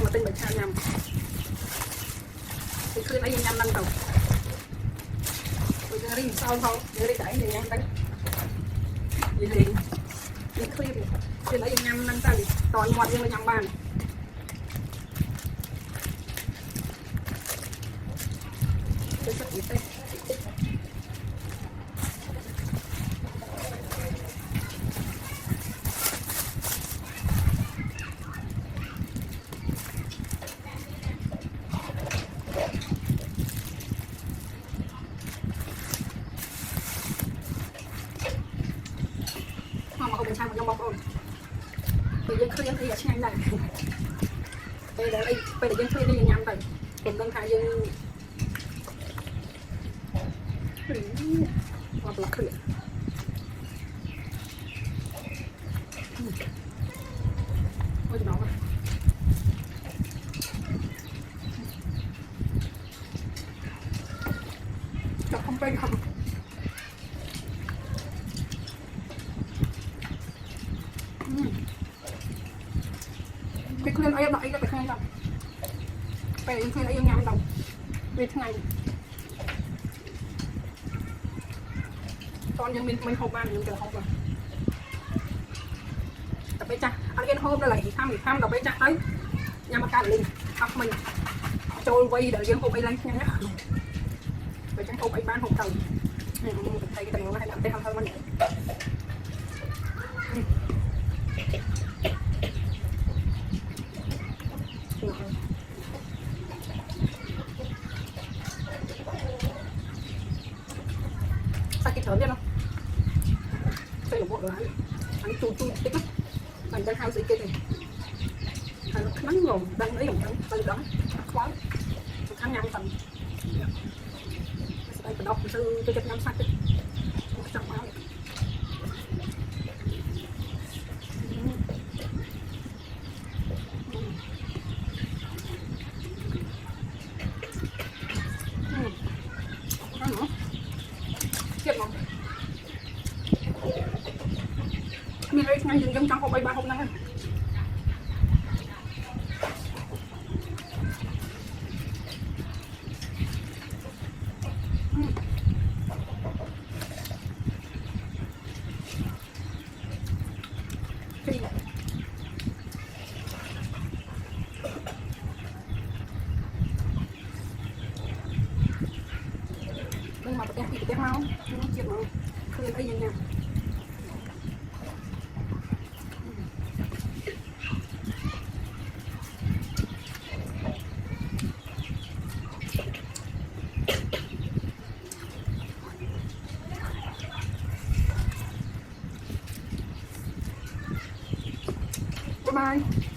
mà tên bạch cha nhầm thì khuyên ấy nhầm năm đầu rồi ra đi sau thôi để đi đẩy thì nhầm đánh gì liền đi khuyên ấy nhầm năm tao toàn một nhưng mà nhầm bàn tôi sẽ ít đây mà không sao mà trong bọc rồi thì dân khuyên thì nhanh này bây giờ dân khuyên đi nhầm rồi cùng đơn khai dân hoặc là khuyên ôi nó chọc không bên không cái khuyên ấy đợi cái khuyên đâu cái khuyên ấy nhầm đâu về thế này con nhân mình không ăn những cái không rồi tập bé cha ăn cái hôm đó lại tham đọc bé cha ấy nhà mà cạn liền học mình trôi quay đợi riêng hôm ấy lấy nhá vậy chẳng hôm ấy bán hôm tầng thấy cái tầng nó hay làm cái hơn mình thở biết không? Đây là bộ đồ ăn chu tích lắm. Mình đang hao gì kia này. Nó nắng ngồm đang lấy đồng từ đó khoáng. Tháng năm tầm. Đây phải đọc từ cho năm sạch đấy. Trong áo. Mình lấy ngay dừng trong hộp 3 hôm nay nhưng mà cái máu nó chuyện mà khuyên thấy như nhau bye bye.